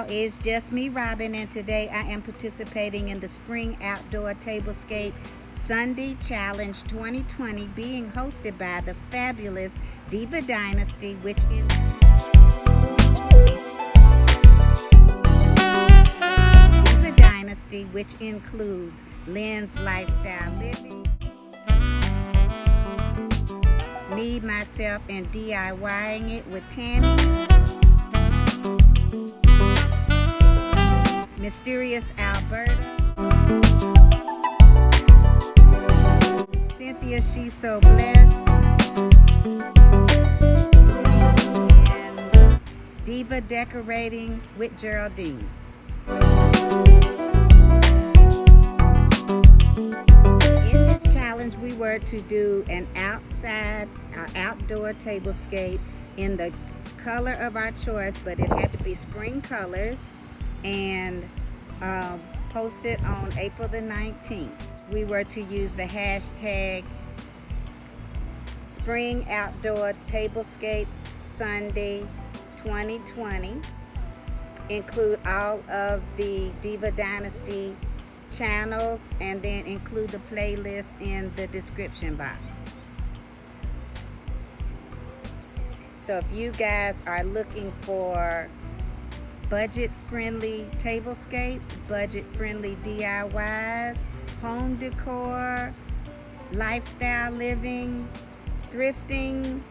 it's just me, Robin, and today I am participating in the Spring Outdoor Tablescape Sunday Challenge 2020 being hosted by the fabulous Diva Dynasty, which includes Lynn's Lifestyle Living, me, myself, and DIYing it with Tammy, Mysterious Alberta, CynthiaShesobless, and Diva Decorating with Geraldine. In this challenge, we were to do an outdoor tablescape in the color of our choice, but it had to be spring colors, and posted on April the 19th. We were to use the hashtag Spring Outdoor Tablescape Sunday 2020, include all of the Diva Dynasty channels, and then include the playlist in the description box. So if you guys are looking for budget-friendly tablescapes, budget-friendly DIYs, home decor, lifestyle living, thrifting,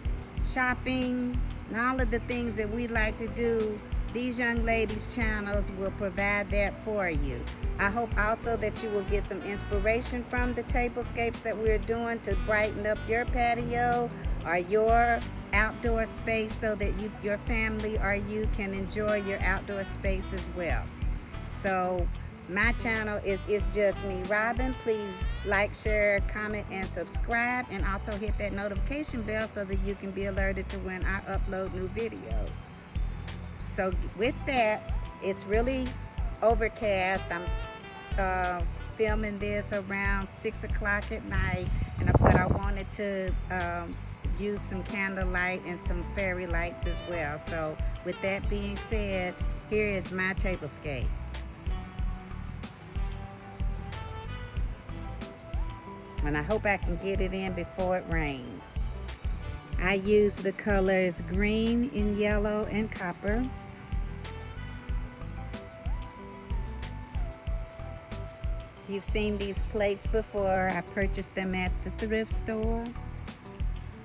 shopping, and all of the things that we like to do, these young ladies' channels will provide that for you. I hope also that you will get some inspiration from the tablescapes that we're doing to brighten up your patio or your outdoor space, so that your family or you can enjoy your outdoor space as well. So my channel is It's Just Me, Robin. Please like, share, comment, and subscribe, and also hit that notification bell so that you can be alerted to when I upload new videos. So with that, it's really overcast. I'm filming this around 6 o'clock at night, but I wanted to use some candlelight and some fairy lights as well. So with that being said, here is my tablescape. And I hope I can get it in before it rains. I use the colors green and yellow and copper. You've seen these plates before. I purchased them at the thrift store.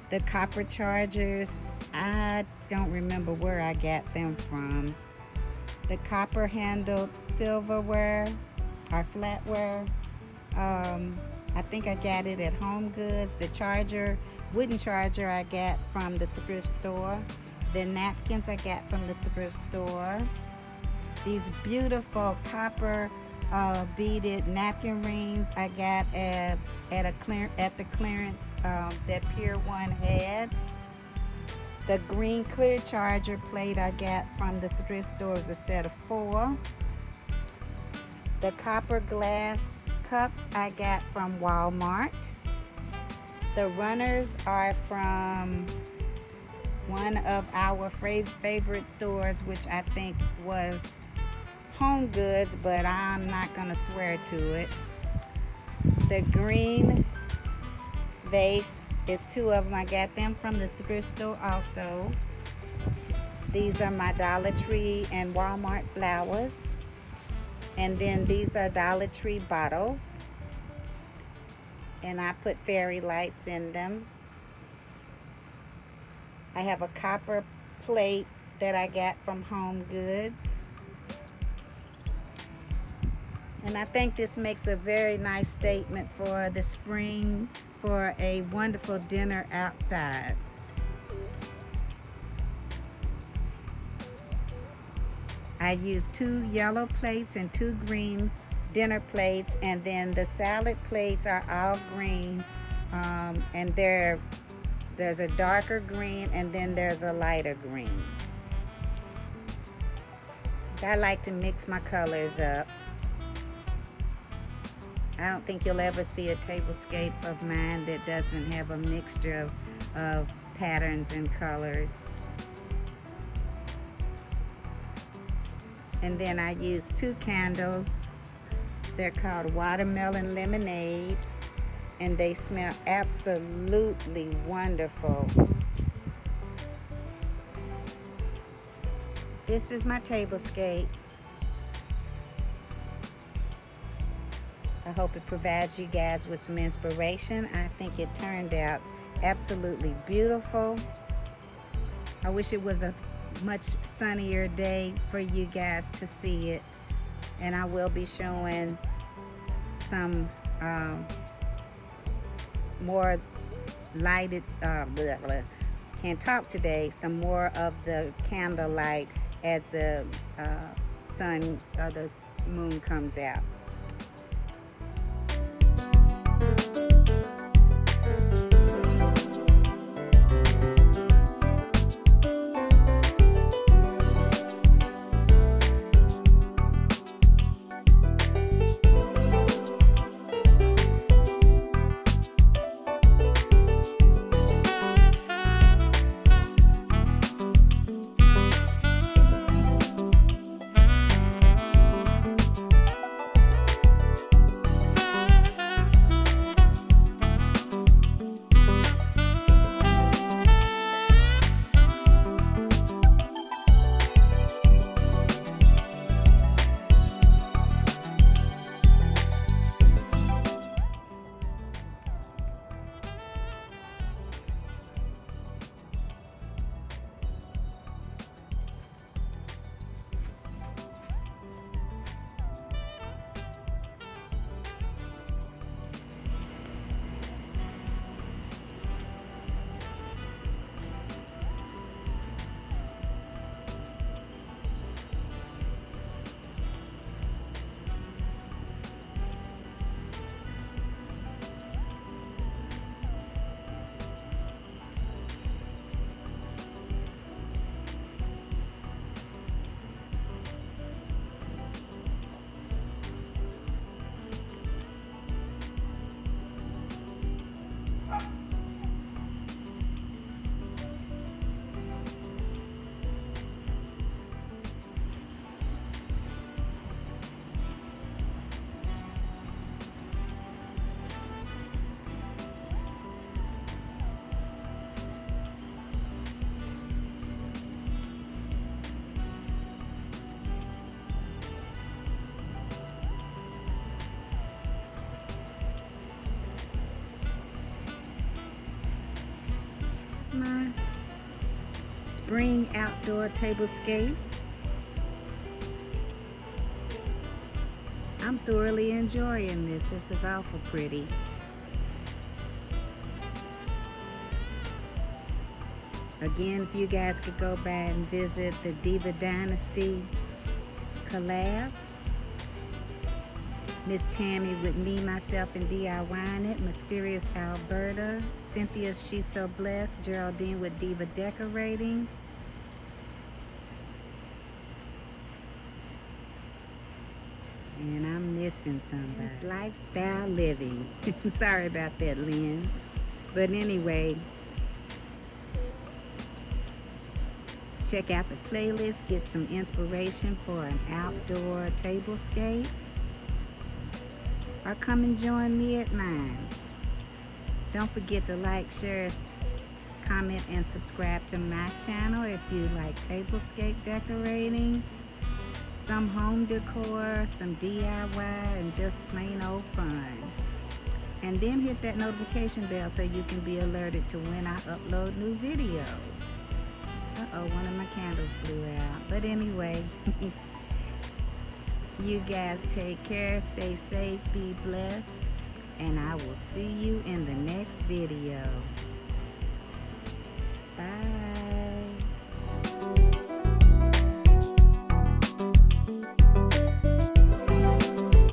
The copper chargers, I don't remember where I got them from. The copper handled silverware or flatware, I think I got it at Home Goods. The charger, wooden charger, I got from the thrift store. The napkins I got from the thrift store. These beautiful copper beaded napkin rings I got at the clearance that Pier 1 had. The green clear charger plate I got from the thrift store was a set of 4. The copper glass cups I got from Walmart. The runners are from one of our favorite stores, which I think was Home Goods, but I'm not gonna swear to it. The green vase is 2 of them. I got them from the thrift store also. These are my Dollar Tree and Walmart flowers. And then these are Dollar Tree bottles. And I put fairy lights in them. I have a copper plate that I got from Home Goods. And I think this makes a very nice statement for the spring, for a wonderful dinner outside. I used 2 yellow plates and 2 green dinner plates, and then the salad plates are all green, and there's a darker green and then there's a lighter green. I like to mix my colors up. I don't think you'll ever see a tablescape of mine that doesn't have a mixture of patterns and colors. And then I used 2 candles. They're called Watermelon Lemonade, and they smell absolutely wonderful. This is my tablescape. I hope it provides you guys with some inspiration. I think it turned out absolutely beautiful. I wish it was a much sunnier day for you guys to see it. And I will be showing some more lighted, can't talk today, some more of the candlelight as the sun or the moon comes out. My spring outdoor tablescape. I'm thoroughly enjoying this. This is awful pretty. Again, if you guys could go by and visit the Diva Dynasty collab. Miss Tammy with me, myself, and DIYing it. Mysterious Alberta. CynthiaShesobless. Geraldine with Diva Decorating. And I'm missing somebody. It's lifestyle living. Sorry about that, Lynn. But anyway, check out the playlist. Get some inspiration for an outdoor tablescape. Or come and join me at mine. Don't forget to like, share, comment, and subscribe to my channel if you like tablescape decorating, some home decor, some DIY, and just plain old fun. And then hit that notification bell so you can be alerted to when I upload new videos. Uh-oh, one of my candles blew out. But anyway, you guys take care, stay safe, be blessed, and I will see you in the next video. Bye.